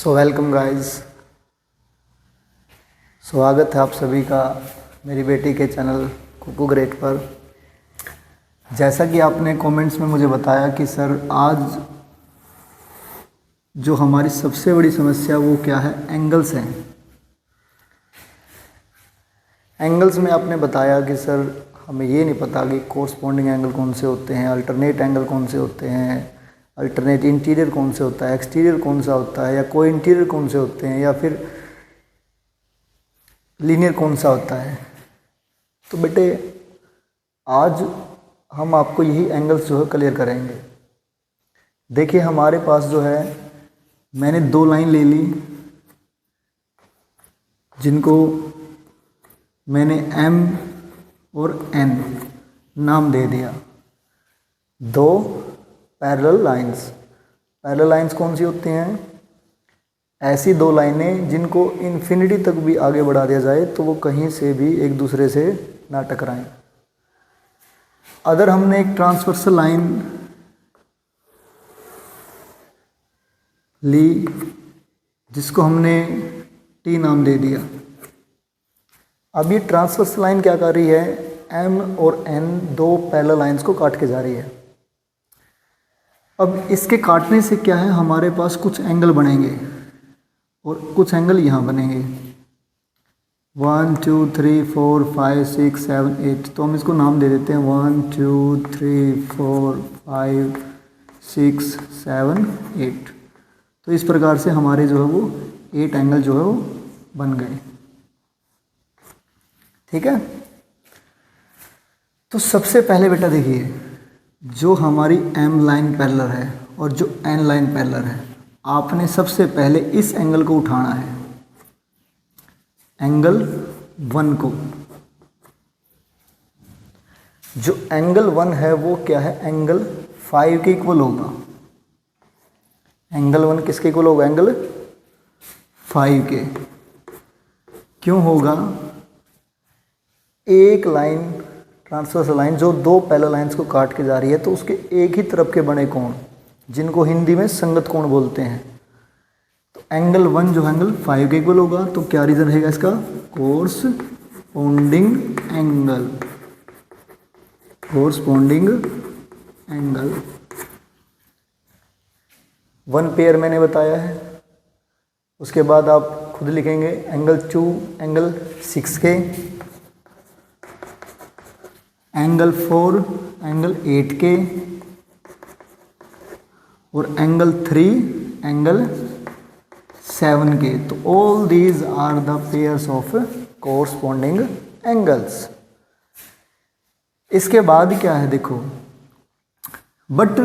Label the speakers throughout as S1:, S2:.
S1: So welcome guys, स्वागत है आप सभी का मेरी बेटी के चैनल कुकू ग्रेट पर। जैसा कि आपने कमेंट्स में मुझे बताया कि सर आज जो हमारी सबसे बड़ी समस्या वो क्या है, एंगल्स हैं। एंगल्स में आपने बताया कि सर हमें ये नहीं पता कि कोरस्पॉन्डिंग एंगल कौन से होते हैं, अल्टरनेट एंगल कौन से होते हैं, अल्टरनेट इंटीरियर कौन से होता है, एक्सटीरियर कौन सा होता है, या कोई इंटीरियर कौन से होते हैं, या फिर लीनियर कौन सा होता है। तो बेटे आज हम आपको यही एंगल्स जो है क्लियर करेंगे। देखिए हमारे पास जो है मैंने दो लाइन ले ली जिनको मैंने M और N नाम दे दिया। दो पैरेलल लाइंस। पैरेलल लाइंस कौन सी होती हैं? ऐसी दो लाइनें जिनको इन्फिनिटी तक भी आगे बढ़ा दिया जाए तो वो कहीं से भी एक दूसरे से ना टकराएं। अगर हमने एक ट्रांसवर्सल लाइन ली जिसको हमने T नाम दे दिया, अब ये ट्रांसवर्सल लाइन क्या कर रही है, M और N दो पैरेलल लाइंस को काट के जा रही है। अब इसके काटने से क्या है, हमारे पास कुछ एंगल बनेंगे और कुछ एंगल यहाँ बनेंगे 1 2 3 4 5 6 7 8। तो हम इसको नाम दे देते हैं 1 2 3 4 5 6 7 8। तो इस प्रकार से हमारे जो है वो 8 एंगल जो है वो बन गए। ठीक है। तो सबसे पहले बेटा देखिए, जो हमारी M लाइन पैरेलल है और जो N लाइन पैरेलल है, आपने सबसे पहले इस एंगल को उठाना है, एंगल 1 को। जो एंगल 1 है वो क्या है, एंगल 5 के इक्वल होगा। एंगल 1 किसके इक्वल होगा, एंगल 5 के। क्यों होगा? एक लाइन ट्रांसवर्सल लाइन जो दो पैरेलल लाइंस को काट के जा रही है तो उसके एक ही तरफ के बने कोण जिनको हिंदी में संगत कोण बोलते हैं। तो एंगल 1 जो एंगल 5 के इक्वल होगा। तो क्या रीजन रहेगा इसका, corresponding angle. Corresponding angle 1 pair मैंने बताया है। उसके बाद आप खुद लिखेंगे एंगल 2 एंगल 6 के, एंगल 4 एंगल 8 के, और एंगल 3 एंगल 7 के। तो all these are the pairs of corresponding angles. इसके बाद क्या है देखो, बट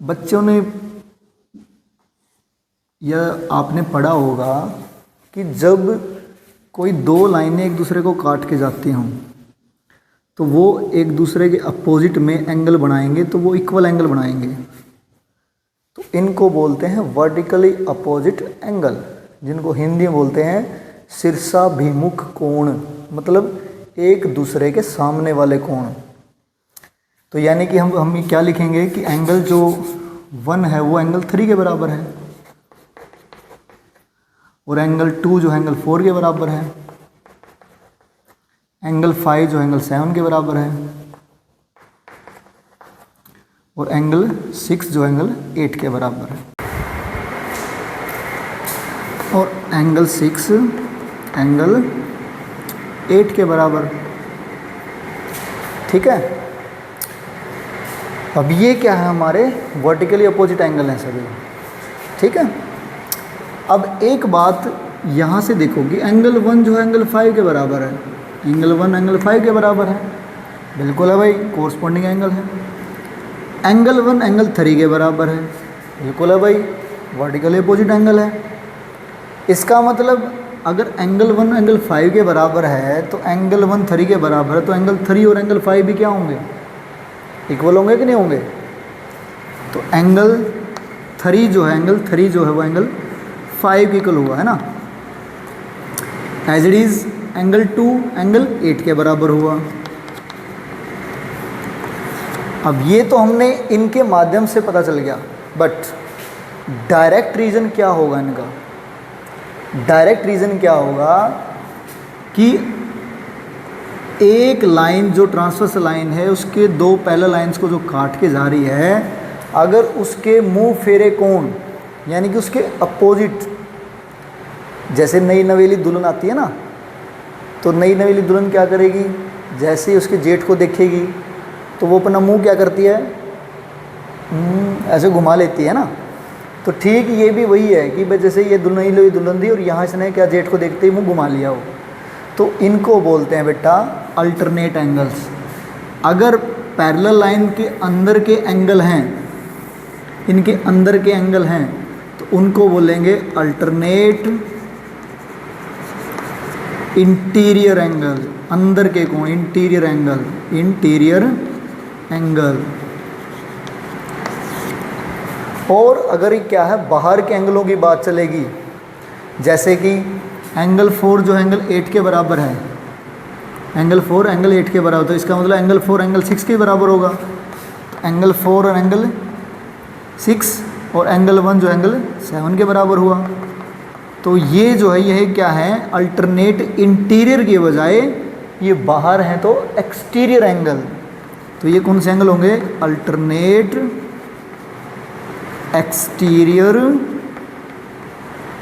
S1: बच्चों ने या आपने पढ़ा होगा कि जब कोई दो लाइनें एक दूसरे को काट के जाती हों तो वो एक दूसरे के अपोजिट में एंगल बनाएंगे, तो वो इक्वल एंगल बनाएंगे। तो इनको बोलते हैं वर्टिकली अपोजिट एंगल, जिनको हिंदी में बोलते हैं शीर्षाभिमुख कोण, मतलब एक दूसरे के सामने वाले कोण। तो यानी कि हम क्या लिखेंगे कि एंगल जो 1 है वो एंगल 3 के बराबर है, और एंगल 2 जो एंगल 4 के बराबर है, एंगल 5 जो एंगल 7 के बराबर है, और एंगल 6 जो एंगल 8 के बराबर है, और एंगल 6 एंगल 8 के बराबर। ठीक है। अब ये क्या है, हमारे वर्टिकली अपोजिट एंगल हैं सभी। ठीक है। अब एक बात यहाँ से देखो कि एंगल 1 जो है एंगल 5 के बराबर है, एंगल 1 एंगल 5 के बराबर है, बिल्कुल है भाई, कोरस्पॉन्डिंग एंगल है। एंगल 1 एंगल 3 के बराबर है, बिल्कुल है भाई, वर्टिकली अपोजिट एंगल है। इसका मतलब अगर एंगल 1 एंगल 5 के बराबर है तो एंगल 1 3 के बराबर है, तो एंगल 3 और एंगल 5 भी क्या होंगे, इक्वल होंगे कि नहीं होंगे। तो एंगल 3 जो है वो एंगल 5 के इक्वल हुआ है ना। As it is angle 2 angle 8 के बराबर हुआ। अब ये तो हमने इनके माध्यम से पता चल गया, बट डायरेक्ट रीजन क्या होगा इनका, डायरेक्ट रीज़न क्या होगा कि एक लाइन जो ट्रांसवर्स लाइन है उसके दो पैरेलल लाइंस को जो काट के जा रही है, अगर उसके मुंह फेरे कोण यानी कि उसके अपोजिट, जैसे नई नवेली दुल्हन आती है ना, तो नई नवेली दुल्हन क्या करेगी, जैसे ही उसके जेठ को देखेगी तो वो अपना मुंह क्या करती है, ऐसे घुमा लेती है ना। तो ठीक ये भी वही है कि भाई जैसे ये दुल्हन थी और यहाँ इसने क्या जेठ को देखते ही मुंह घुमा लिया हो, तो इनको बोलते हैं बेटा अल्टरनेट एंगल्स। अगर पैरेलल लाइन के अंदर के एंगल हैं, इनके अंदर के एंगल हैं, तो उनको बोलेंगे अल्टरनेट इंटीरियर एंगल, अंदर के कोण, इंटीरियर एंगल, इंटीरियर एंगल। और अगर ये क्या है, बाहर के एंगलों की बात चलेगी, जैसे कि एंगल 4 जो एंगल 8 के बराबर है, एंगल 4 एंगल 8 के बराबर, तो इसका मतलब एंगल 4 एंगल 6 के बराबर होगा। तो एंगल 4 और एंगल 6 और एंगल 1 जो एंगल 7 के बराबर हुआ। तो ये जो है यह क्या है, अल्टरनेट इंटीरियर के बजाय ये बाहर हैं तो एक्सटीरियर एंगल। तो ये कौन से एंगल होंगे, alternate exterior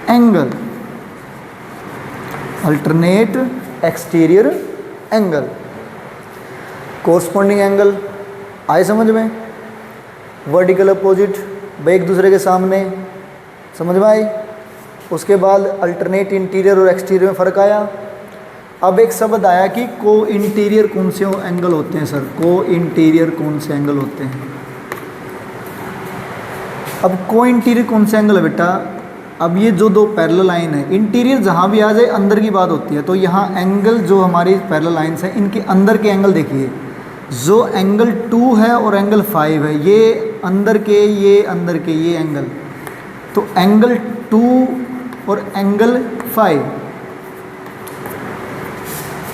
S1: angle, alternate exterior angle. Corresponding angle आए समझ में, वर्टिकल अपोजिट भाई एक दूसरे के सामने, समझ में आई। उसके बाद अल्टरनेट इंटीरियर और एक्सटीरियर में फ़र्क आया। अब एक शब्द आया कि को इंटीरियर कौन से एंगल होते हैं सर, को इंटीरियर कौन से एंगल होते हैं। अब को इंटीरियर कौन से एंगल है बेटा, अब ये जो दो पैरेलल लाइन है, इंटीरियर जहाँ भी आ जाए अंदर की बात होती है, तो यहाँ एंगल जो हमारी पैरेलल लाइन्स हैं इनके अंदर के एंगल देखिए, जो एंगल 2 है और एंगल 5 है, ये अंदर के, ये अंदर के, ये एंगल, तो एंगल 2 और एंगल 5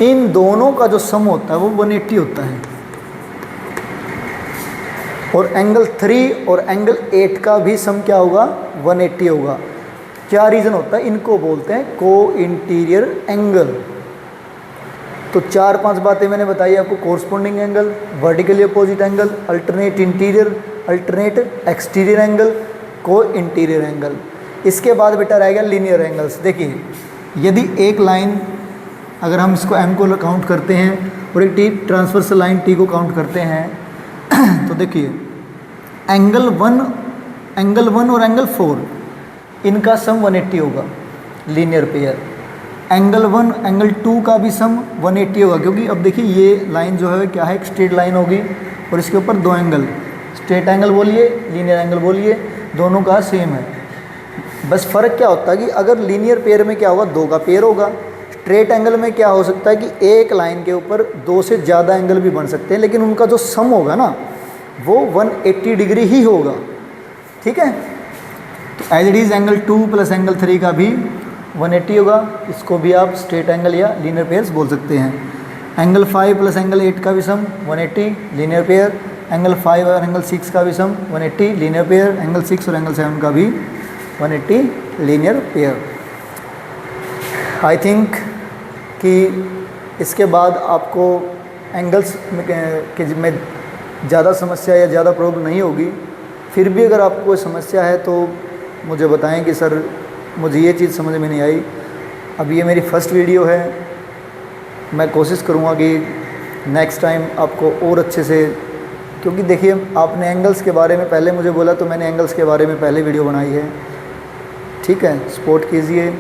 S1: इन दोनों का जो सम होता है वो 180 होता है। और एंगल 3 और एंगल 8 का भी सम क्या होगा, 180 होगा। क्या रीज़न होता है, इनको बोलते हैं को इंटीरियर एंगल। तो 4-5 बातें मैंने बताई आपको, corresponding angle, vertically opposite angle, alternate interior, alternate exterior angle, को इंटीरियर एंगल। इसके बाद बेटा रहेगा लीनियर एंगल्स। देखिए यदि एक लाइन, अगर हम इसको एम को काउंट करते हैं और एक टी ट्रांसवर्सल लाइन टी को काउंट करते हैं, तो देखिए एंगल 1 और एंगल 4 इनका सम 180 होगा, लीनियर पेयर। एंगल 1 एंगल 2 का भी सम 180 होगा, क्योंकि अब देखिए ये लाइन जो है क्या है, एक स्ट्रेट लाइन होगी और इसके ऊपर दो एंगल, स्ट्रेट एंगल बोलिए, लीनियर एंगल बोलिए, दोनों का सेम है। बस फ़र्क क्या होता है कि अगर लीनियर पेयर में क्या होगा, 2 का पेयर होगा। स्ट्रेट एंगल में क्या हो सकता है कि एक लाइन के ऊपर 2 से ज़्यादा एंगल भी बन सकते हैं, लेकिन उनका जो सम होगा ना वो 180 डिग्री ही होगा। ठीक है, तो as it is angle 2 plus angle 3 का भी 180 होगा। इसको भी आप स्ट्रेट एंगल या लीनियर पेयर्स बोल सकते हैं। एंगल 5 प्लस एंगल 8 का भी सम 180 लीनियर पेयर। एंगल 5 और एंगल 6 का भी सम 180 लीनियर पेयर। एंगल 6 और एंगल 7 का भी 180 लीनियर पेयर। आई थिंक कि इसके बाद आपको एंगल्स में ज़्यादा समस्या या ज़्यादा प्रॉब्लम नहीं होगी। फिर भी अगर आपको कोई समस्या है तो मुझे बताएं कि सर मुझे ये चीज़ समझ में नहीं आई। अब ये मेरी फर्स्ट वीडियो है, मैं कोशिश करूँगा कि नेक्स्ट टाइम आपको और अच्छे से, क्योंकि देखिए आपने एंगल्स के बारे में पहले मुझे बोला तो मैंने एंगल्स के बारे में पहले वीडियो बनाई है। ठीक है, सपोर्ट कीजिए।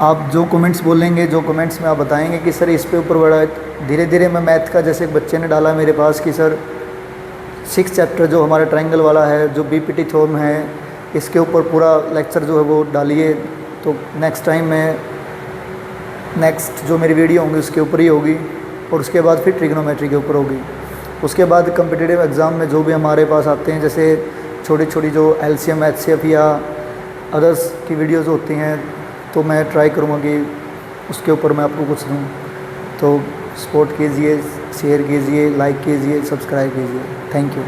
S1: आप जो कमेंट्स बोलेंगे, जो कमेंट्स में आप बताएंगे कि सर इस पे ऊपर बढ़ा, धीरे धीरे मैं मैथ का, जैसे एक बच्चे ने डाला मेरे पास कि सर 6 चैप्टर जो हमारा ट्रायंगल वाला है, जो बीपीटी थ्योरम है, इसके ऊपर पूरा लेक्चर जो है वो डालिए। तो नेक्स्ट टाइम मैं नेक्स्ट जो मेरी वीडियो होंगी उसके ऊपर ही होगी, और उसके बाद फिर ट्रिग्नोमेट्री के ऊपर होगी। उसके बाद कम्पिटिटिव एग्ज़ाम में जो भी हमारे पास आते हैं, जैसे छोटी छोटी जो एलसीएम एचसीएफ या अदर्स की वीडियोज़ होती हैं, तो मैं ट्राई करूँगा कि उसके ऊपर मैं आपको कुछ दूँ। तो सपोर्ट कीजिए, शेयर कीजिए, लाइक कीजिए, सब्सक्राइब कीजिए। Thank you.